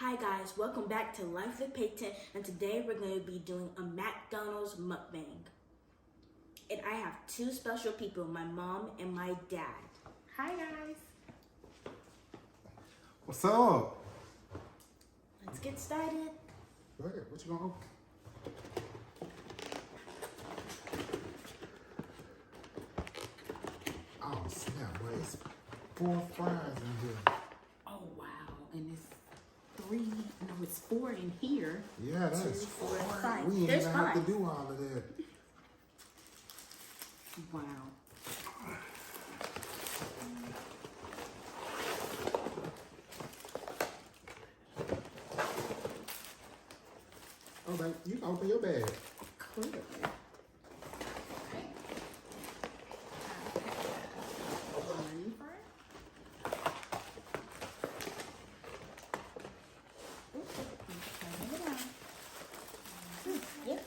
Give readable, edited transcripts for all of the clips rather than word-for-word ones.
Hi guys, welcome back to Life with Peyton, and today we're going to be doing a McDonald's mukbang. And I have two special people, my mom and my dad. Hi guys. What's up? Let's get started. Go ahead. What you gonna open? Oh snap, boy. It's 4 fries in here. Oh wow, and it's 4 in here. Yeah, that's 2, 4, 4. 5. We ain't There's even have to 5. do all of that. Wow. Oh, babe, you can open your bag. Clearly. Okay. One fry. Turn it down. Yep.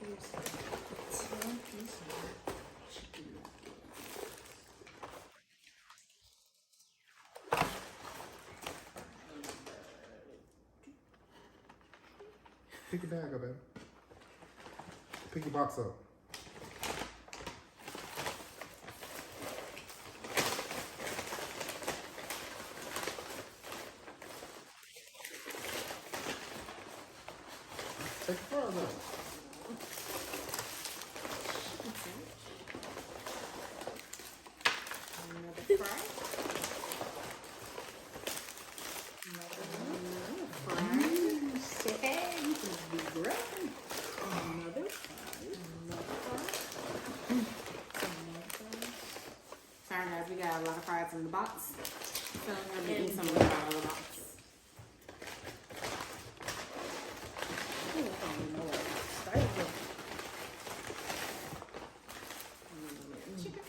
Here's 10 pieces of chicken. Pick your bag up, baby. Pick your box up. Take the fries out. Another fry. Another fry. Hey, you can be great. Another fry. Another fry. Another fry. Sorry guys, we got a lot of fries in the box. So I'm gonna eat some of the out of the box. Ooh, I don't even know what to start with. Chicken.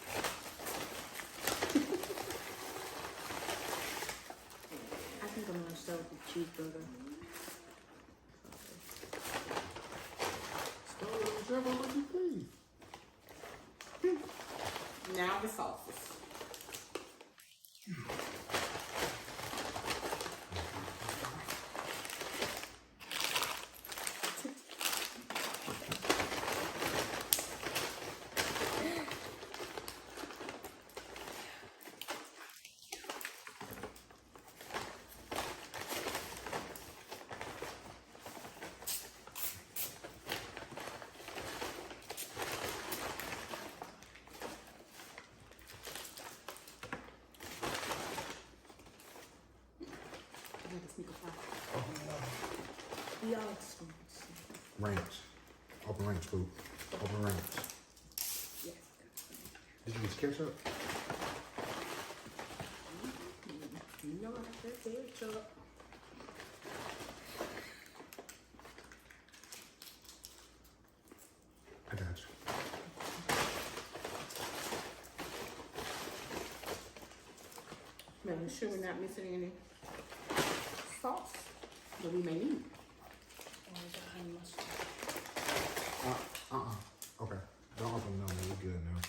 I think I'm going to start with the cheeseburger. Start with whichever one you please. Now the sauces. We all spoons. Ranch. Open ranch food. Open ranch. Yes. Did you use ketchup? You know what I said, Chuck. I got you. Making sure we're not missing any sauce that we may need. Or is it honey mustard? Okay. Don't open no more. We're good now.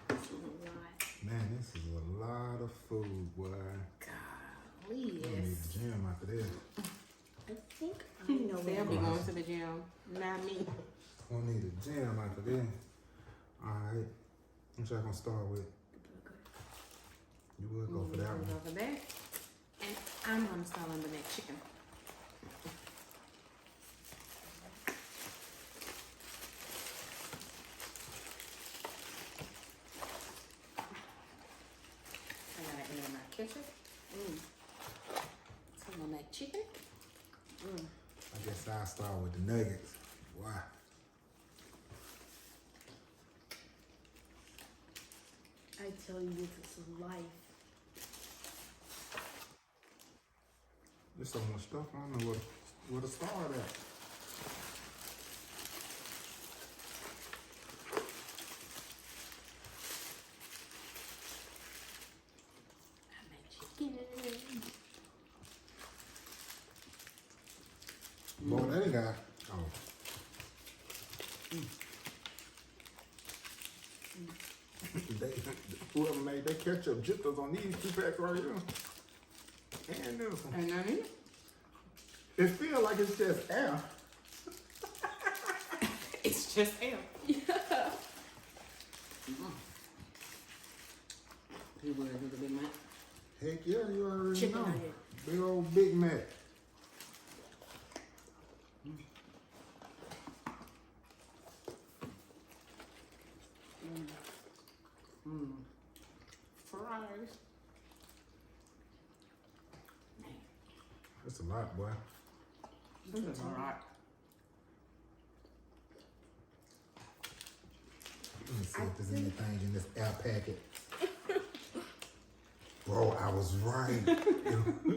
This is a lot. Man, this is a lot of food, boy. Golly, You gonna need yes. the gym after this. I think I know They'll what be I'm going to the gym, not me. Gonna need a gym after this. Alright. What y'all gonna start with? You would go for that one. Go for that. And I'm gonna start on the McChicken. I gotta add my ketchup. Some of my McChicken. I guess I'll start with the nuggets. Why? I tell you, this is life. There's so much stuff. I don't know where to start at. Boy, that ain't got. Oh. Whoever made that ketchup jitters on these 2 packs right here. And this one. And then It feels like it's just air. it's just air. You want to do the Big Mac? Heck yeah, you already Chicken know. nugget. Big old Big Mac. Fries. That's a lot, boy. This is all right. Let me see if there's anything in this air packet. Bro, I was right.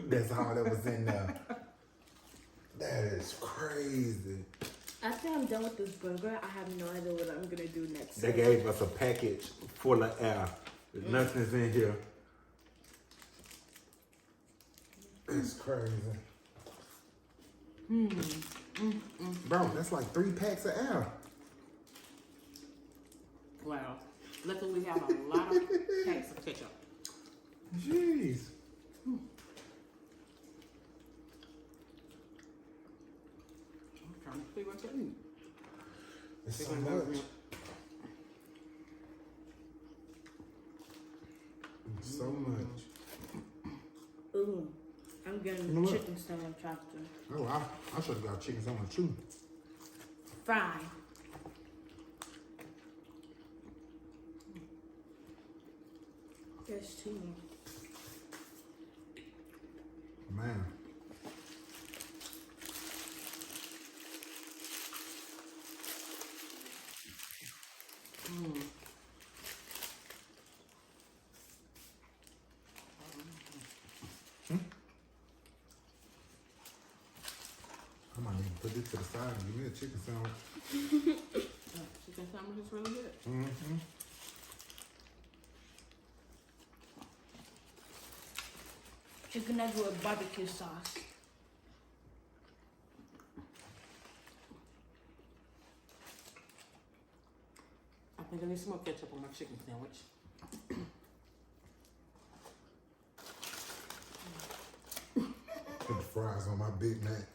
That's all that was in there. That is crazy. After I'm done with this burger, I have no idea what I'm gonna do next. They gave us a package full of air. Nothing's in here. It's crazy. Bro, that's like 3 packs of air. Wow. Luckily we have a lot of packs of ketchup. Jeez. I'm trying to see what to eat. It's so much. So much. Ooh, I'm getting You know what? chicken sandwich after. Oh, I should have got chicken sandwich too. Fry. There's 2 more. Man. I might need to put this to the side and give me a chicken sandwich. Chicken sandwich is really good. Mm-hmm. Chicken nugget with barbecue sauce. I think I need some more ketchup on my chicken sandwich. Put the fries on my Big Mac.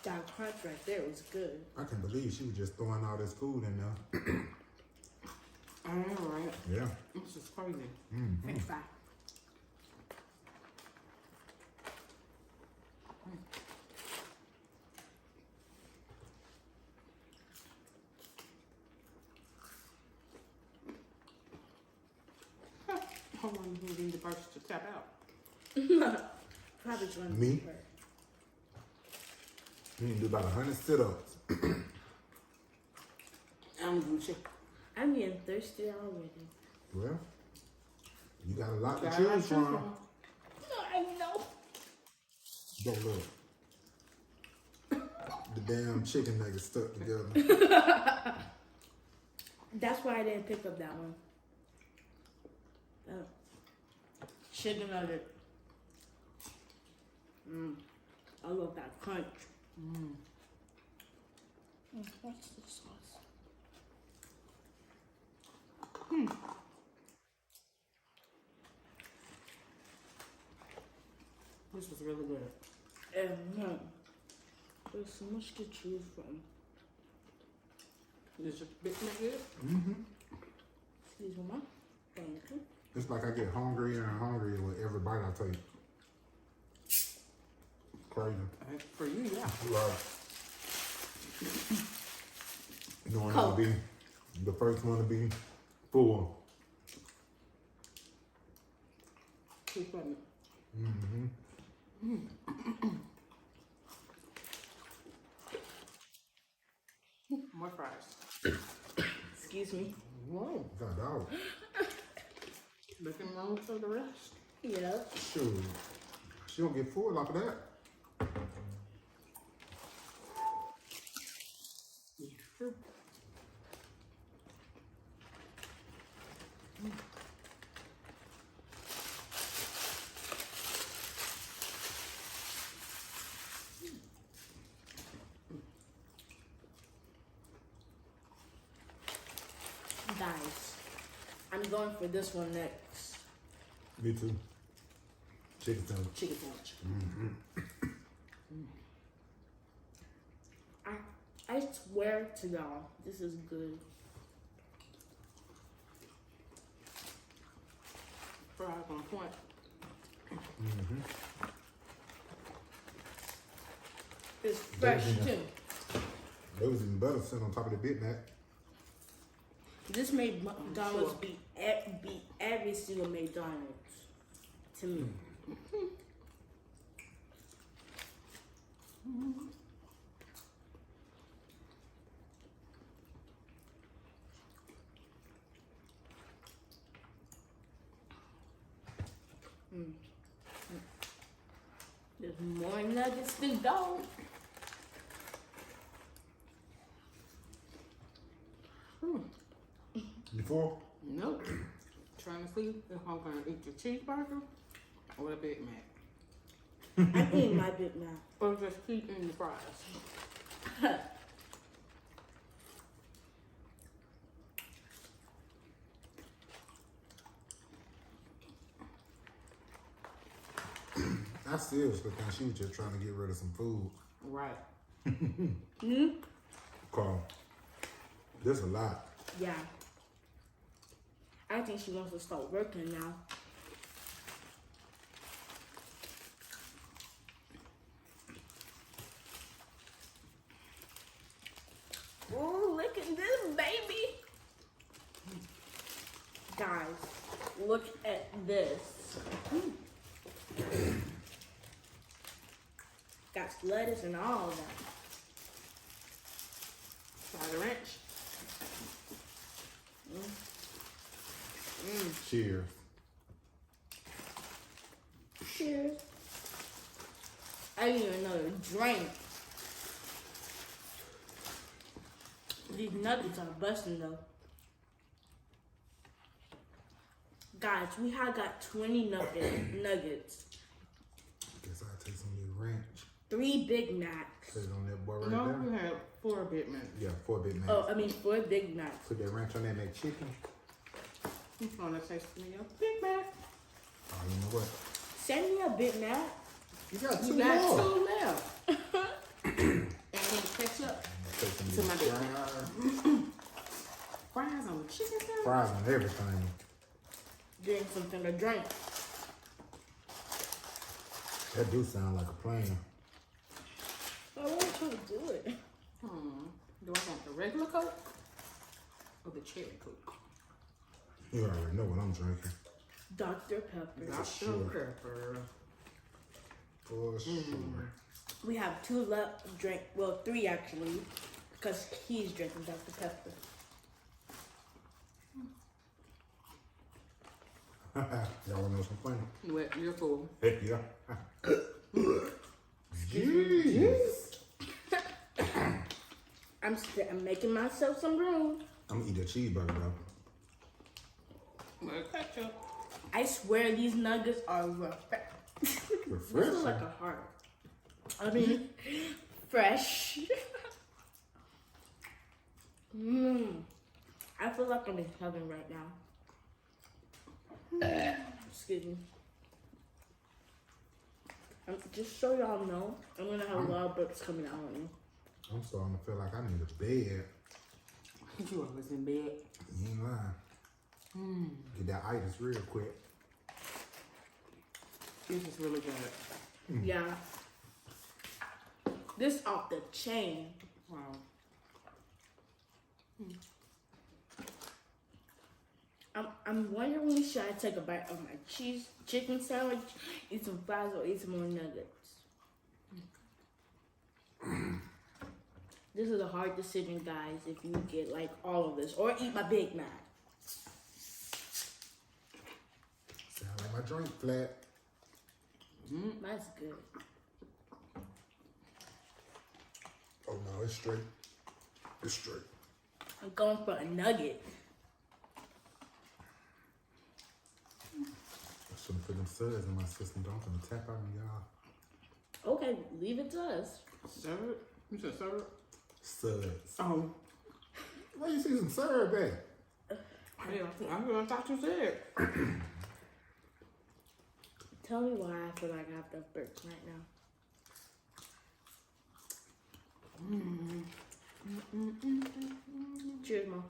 That crunch right there was good. I can't believe she was just throwing all this food in there. I know, right? Yeah. This is crazy. French fry. How long do you need the first to tap out? Probably join Me? You need to do about 100 sit-ups. I'm Gucci. I'm getting thirsty already. Well, you got a lot to Got choose from. I know. Go look. The damn chicken nuggets stuck together. That's why I didn't pick up that one. Chicken nugget. I love that crunch. What's the sauce? This was really good. There's so much to choose from. Is your Big Mac good? Excuse me, Mom. Thank you. It's like I get hungrier and hungrier with every bite I take. Crazy. For you, yeah. Right. You don't want to be the first one to be full. Keep putting it. More fries. Excuse me. Whoa. God, dog. Looking wrong for the rest. Yep. Shoot. She don't get full off of that. It's true. Guys, I'm going for this one next. Me too. Chicken sandwich. Chicken sandwich. I swear to y'all, this is good. Fries on point. It's fresh too. There was even better sitting on top of the Big Mac. This made McDonald's beat every single McDonald's to me. There's more nuggets than go. Before? Nope. Trying to see if I'm gonna eat the cheeseburger or the Big Mac. I'm eating my Big Mac. Or just keep eating the fries. I seriously think she was just trying to get rid of some food. Right. Carl, there's a lot. Yeah. I think she wants to start working now. Ooh, look at this, baby. Guys, look at this. Got lettuce and all of that. Try the wrench. Cheers. Cheers. I didn't even know to drink. These nuggets are busting though. Guys, we have got 20 nuggets. Guess I'll take some of the ranch. 3 Big Macs. Put it on that boy right No, there. we had 4 Big Macs. Yeah, 4 Big Macs. Oh, I mean 4 Big Macs. Put that ranch on that McChicken. He's gonna taste me a Big Mac. Oh, you know what? Send me a Big Mac. You got You 2 got more. 2 left. And then ketchup. Take some To of my these Big fries. Fries on the chicken sandwich. Fries on everything. Getting something to drink. That do sound like a plan. I want you to do it. Do I want the regular Coke or the cherry Coke? You already know what I'm drinking. Dr. Pepper. Dr. sure. Pepper. For sure. We have 2 left to drink. Well, 3 actually. Because he's drinking Dr. Pepper. Y'all wanna know something funny? What? You're full. Heck yeah. Jeez. I'm making myself some room. I'm gonna eat that cheeseburger though. Well, ketchup. I swear these nuggets are This is Refreshing. like a heart. I mean, fresh. I feel like I'm in heaven right now. Excuse me. Just so y'all know, I'm gonna have a lot of books coming out on me. I'm starting to feel like I need a bed. You always in bed. You ain't lying. Get that itis real quick. This is really good. Yeah. This off the chain. Wow. I'm wondering, should I take a bite of my chicken sandwich, eat some fries, or eat some more nuggets? This is a hard decision, guys, if you get like all of this, or eat my Big Mac. Sound like my drink flat. That's good. Oh no, it's straight. It's straight. I'm going for a nugget. I shouldn't put them suds in my system. Don't gonna tap out on y'all. Okay, leave it to us. Syrup? You said syrup? Suds. Oh. Why you see some syrup at? I thought you said. Tell me why I feel like I have to burp right now. Cheers, Mom.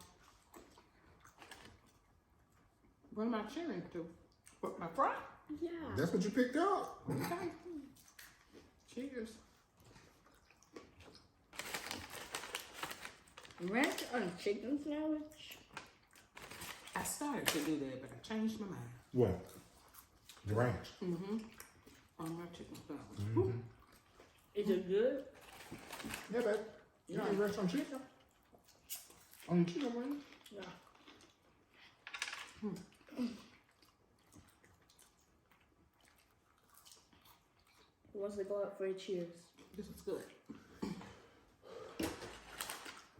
What am I cheering to? What, my fry? Yeah. That's what you picked up. Okay. Cheers. Ranch on chicken sandwich? I started to do that, but I changed my mind. What? The ranch. On my chicken sandwich. Is it good? Yeah, babe. You ain't ranch on chicken? On your chicken wings? Yeah. Who wants to go up for a cheers? This is good.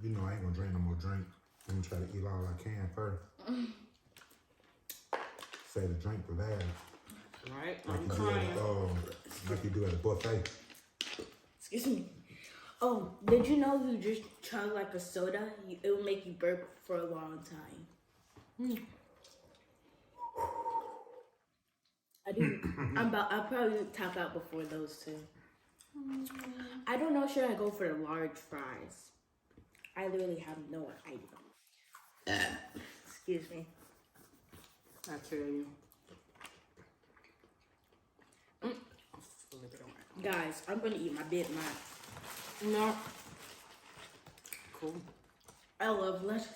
You know I ain't gonna drink no more drink. I'm gonna try to eat all I can first. Say the drink for last. Right? Like I'm you, crying. like you do at a buffet. Excuse me. Oh, did you know if you just chug like a soda, it will make you burp for a long time? I didn't. I'll probably tap out before those two. I don't know. Should I go for the large fries? I literally have no idea. Excuse me. I tell you. Flip it around. Guys, I'm gonna eat my Big Mac. No. Cool. I love lettuce.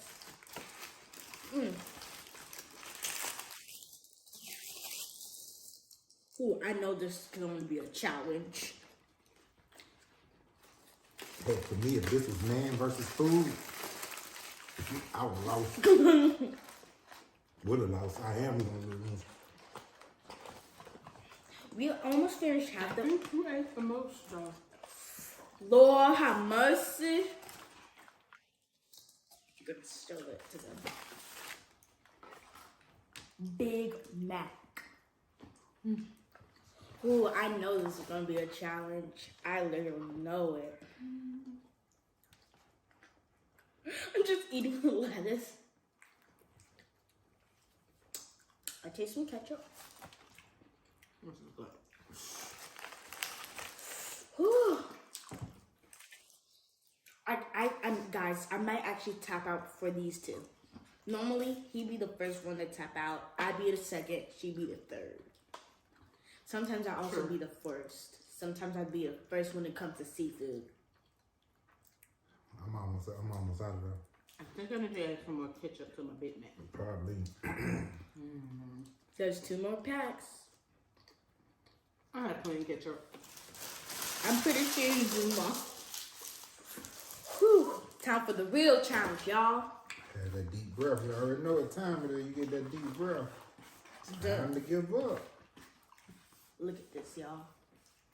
Ooh, I know this is going to be a challenge. But for me, if this was man versus food, I would have lost. Would have lost. I am gonna lose. We almost finished half the. Who ate the most, though? Lord have mercy. You're gonna steal it to them. Big Mac. Ooh, I know this is gonna be a challenge. I literally know it. I'm just eating the lettuce. I taste some ketchup. This is good. Whew. Guys, I might actually tap out for these two. Normally, he'd be the first one to tap out. I'd be the second, she'd be the third. Sometimes I also be the first. Sometimes I'd be the first when it comes to seafood. I'm almost out of there. I think I need to add some more ketchup to my Big Mac. Probably. There's 2 more packs. I had plain ketchup. I'm pretty sure you do, Mom. Whew. Time for the real challenge, y'all. Have that deep breath. You already know what time it is. You get that deep breath. Time to give up. Look at this, y'all.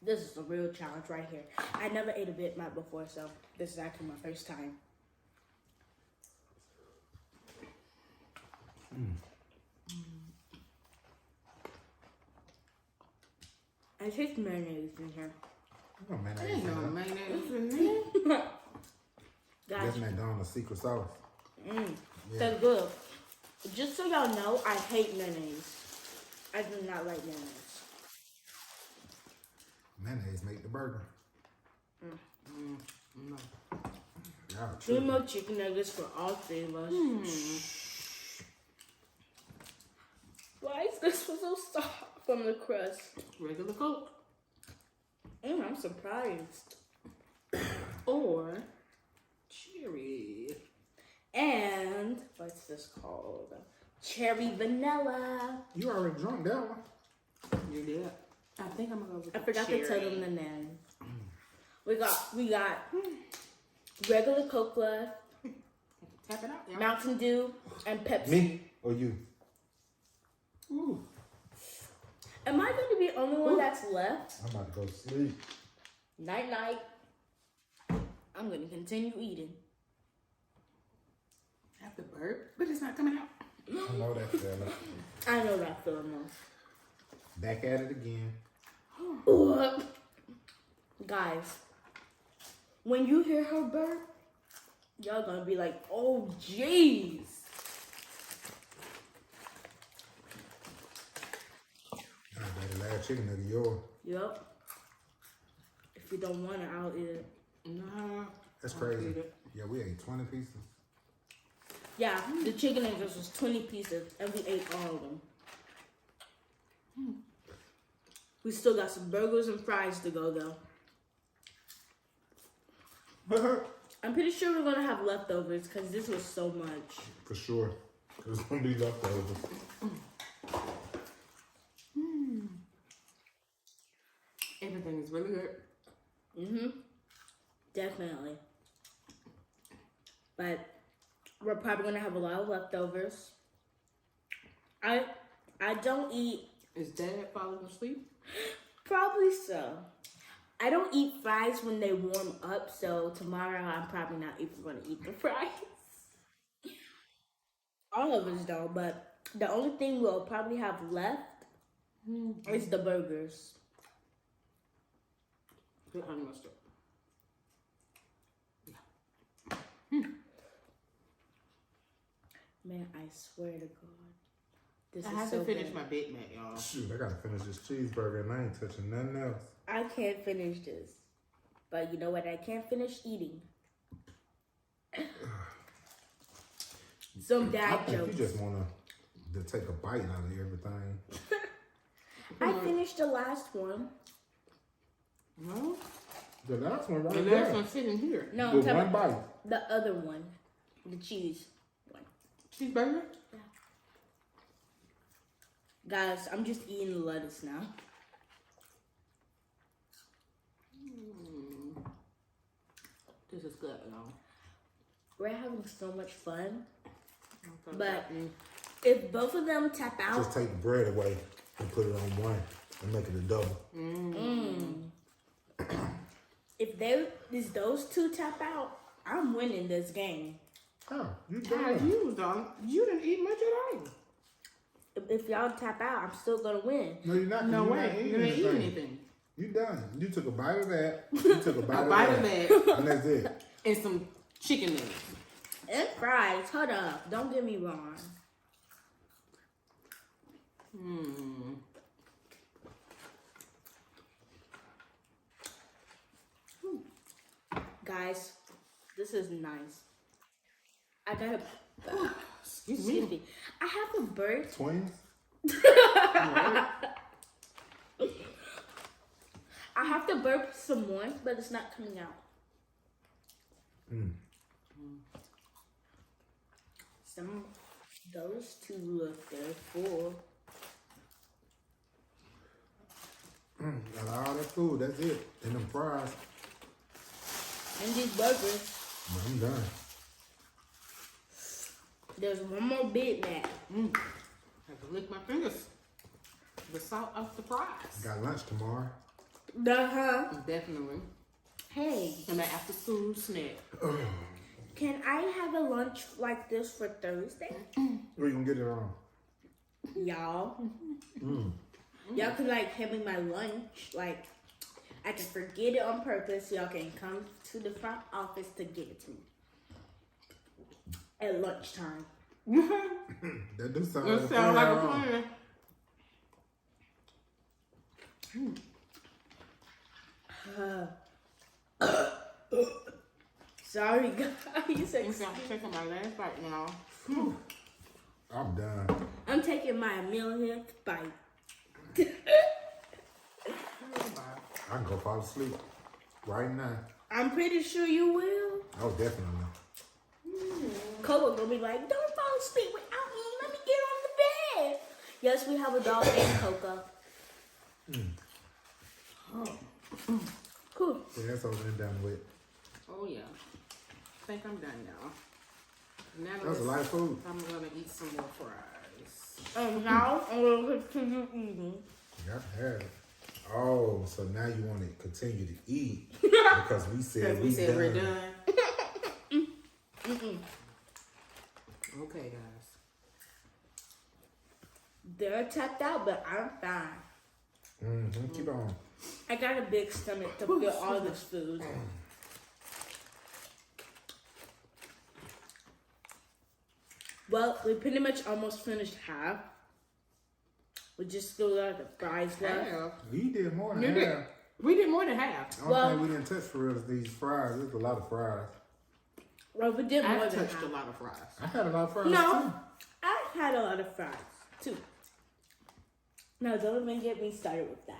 This is the real challenge right here. I never ate a Big Mac before, so this is actually my first time. I taste mayonnaise in here. Oh, man, There ain't no mayonnaise in there. Guys, That's McDonald's secret sauce. Yeah. so good. Just so y'all know, I hate mayonnaise. I do not like mayonnaise. Mayonnaise make the burger. No. Y'all 2 tripping. more chicken nuggets for all 3 of us. Why is this one so soft from the crust? Regular Coke. I'm surprised. Or cherry. And what's this called? Cherry vanilla. You already drunk that one. You did. I think I'm gonna go with I the forgot cherry. to tell them the name. We got regular Coke left, Tap it out, y'all. Mountain Dew, and Pepsi. Me or you? Ooh. Am I going to be the only one that's left? I'm about to go to sleep. Night night. I'm going to continue eating. I have to burp, but it's not coming out. I know that fella. I know that feeling though. Back at it again. Ooh. Guys, when you hear her burp, y'all gonna be like, oh jeez. Last chicken nugget, yours. Yep. If you don't want it, I'll eat it. Nah. That's I'll crazy. eat it. Yeah, we ate 20 pieces. Yeah, the chicken nuggets was 20 pieces, and we ate all of them. We still got some burgers and fries to go, though. I'm pretty sure we're gonna have leftovers because this was so much. For sure. There's gonna be leftovers. Everything is really good. Definitely. But we're probably gonna have a lot of leftovers. I don't eat. Is Dad falling asleep? Probably so. I don't eat fries when they warm up, so tomorrow I'm probably not even gonna eat the fries. All of us don't, but the only thing we'll probably have left is the burgers. Good honey mustard. Man, I swear to God. This I is have so to finish good. my Big Mac, y'all. Shoot, I gotta finish this cheeseburger and I ain't touching nothing else. I can't finish this. But you know what? I can't finish eating. Some I dad think jokes. you just wanna to take a bite out of everything. I finished the last one. No? The last one right The there. last one's sitting here. No, The I'm talking one about bite. the other one. The cheese one. Cheeseburger? Guys, I'm just eating the lettuce now. This is good, y'all. We're having so much fun. Okay. But if both of them tap out, Just take the bread away and put it on one and make it a double. if those two tap out, I'm winning this game. Oh, you God, done. you didn't eat much at all. If y'all tap out, I'm still gonna win. No, you're not. No you're way. not eating You didn't eat anything. anything. You done. You took a bite of that. You took a bite, A bite of that and that's it. and some chicken nuggets. And fries. Hold up. Don't get me wrong. Guys, this is nice. I gotta. Excuse Excuse me. me. I have a bird. Twins? I have to burp some more, but it's not coming out. Some those two look they're full. Got all that food. That's it. And them fries. And these burgers. I'm done. There's one more Big Mac. Have to lick my fingers. The salt of the fries. Got lunch tomorrow. Definitely. Hey, And an after school snack. can I have a lunch like this for Thursday? Where you can get it on? Y'all. Y'all can like hand me my lunch. Like I can forget it on purpose. Y'all can come to the front office to give it to me. At lunchtime. That do sound That like sounds like a plan. plan. Sorry guys. I'm taking my last bite now. I'm done. I'm taking my millionth bite. I can go fall asleep right now. I'm pretty sure you will. Oh, definitely. Coco gonna be like, don't fall asleep without me. Let me get on the bed. Yes, we have a dog named Coco. Cool. Yeah, that's all been done with. Oh yeah. I think I'm done, y'all. Now That was a lot of food. I'm gonna eat some more fries. And now I'm gonna continue eating. Got to have it. Oh, so now you want to continue to eat because we said We said we're done. done. Okay, guys. They're tapped out, but I'm fine. Keep on. I got a big stomach to fit all this food. Well, we pretty much almost finished half. We just still got the fries left. Half. We did more than You did. half. We did more than half. The only Well- thing we didn't touch for real is these fries. There's a lot of fries. Well, we did more I've than touched half. a lot of fries. I had a lot of fries No, too. I had a lot of fries too. No, don't even get me started with that.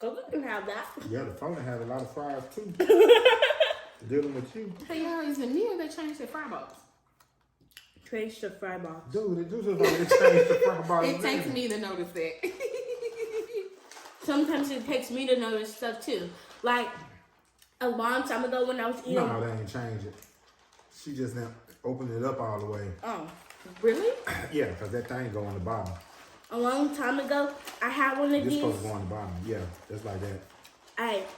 Coco can have that. Yeah, the phone had a lot of fries too. Dealing with you. Hey, y'all, is it me or they changed their fry box? Trace the fry box. Dude, it just like they changed the fry box. It takes me to notice that. Sometimes it takes me to notice stuff too. Like a long time ago when I was eating. No, they ain't changed it. She just now opened it up all the way. Oh, really? Yeah, because that thing go on the bottom. A long time ago, I had one of This these. supposed to go on the bottom. Yeah, just like that.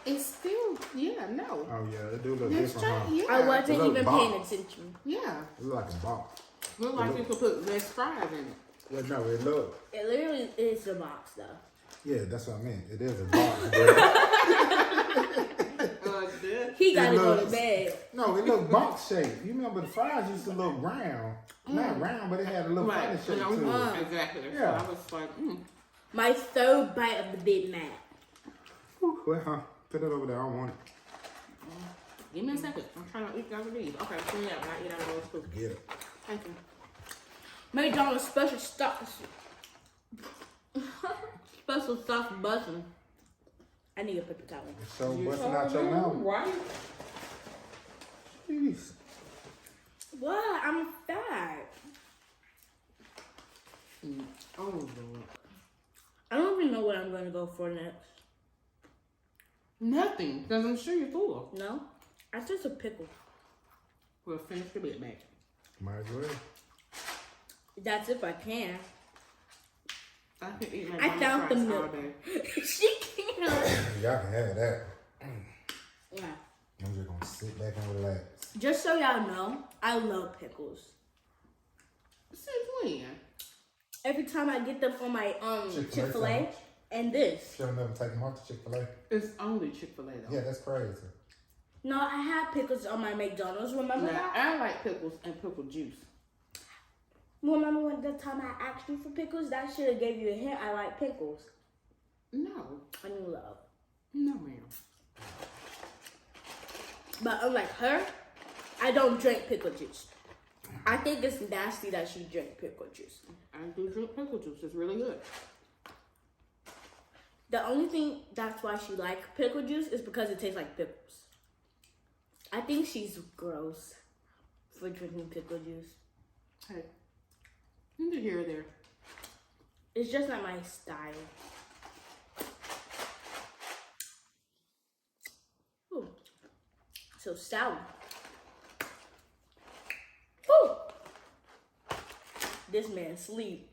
It's still, yeah, no. Oh yeah, it do look It's different, huh? yeah. I wasn't little even box. paying attention. Yeah. It look like a box. Look like you could put less fries in it. Well, no, it look. It literally is a box though. Yeah, that's what I meant. It is a box. But He gotta go to looks- bed. no, it look box shaped. You remember the fries used to look round. Not round, but it had a little funny shape to it. Exactly. So Yeah. I was like, My third bite of the Big Mac. Well, huh? Put it over there. I don't want it. give me a second. I'm trying to eat out of these. Okay, so yeah, I eat out of those too. Get it. Thank you. McDonald's special stuff. Special stuff buzzing. I need a paper towel. So busting out your mouth. Right? Jeez. What? I'm fat. Oh, Lord. I don't even know what I'm gonna go for next. Nothing, because I'm sure you're full. No? I just a pickle. We'll finish the Big Mac. Might as well. That's if I can. I can eat my I found the fries all milk. day. She can't. Y'all can have that. Yeah. I'm just gonna sit back and relax. Just so y'all know, I love pickles. Since when? Every time I get them on my Chick-fil-A Chick-fil-A sandwich. and this. Should have never taken them off the Chick-fil-A. It's only Chick-fil-A though. Yeah, that's crazy. No, I had pickles on my McDonald's. Remember Now, that? I like pickles and pickle juice. Remember when the time I asked you for pickles? That should have gave you a hint. I like pickles. No. I knew love. No, ma'am. But unlike her, I don't drink pickle juice. I think it's nasty that she drank pickle juice. I do drink pickle juice. It's really good. The only thing that's why she likes pickle juice is because it tastes like pickles. I think she's gross for drinking pickle juice. Hey. Neither here or there. It's just not my style. Ooh. So sour. Woo! This man sleep.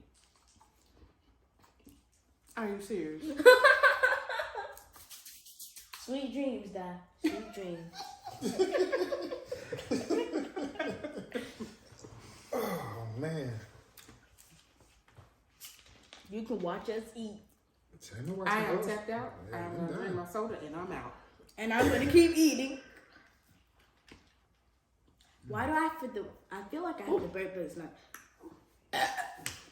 Are you serious? Sweet dreams, Dad. Sweet dreams. Oh man. You can watch us eat. Ain't no way I to am go. tapped out. Yeah, I'm I'm going to drink done. my soda and I'm out. And I'm gonna keep eating. Why do I feel like I have to burp, but it's not.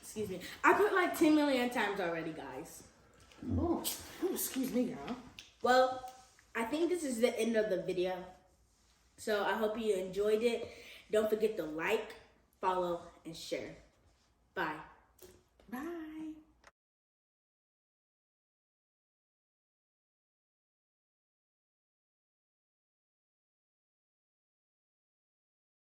Excuse me. I put like 10 million times already, guys. Oh, excuse me, y'all. Well, I think this is the end of the video. So I hope you enjoyed it. Don't forget to like, follow, and share. Bye. Bye.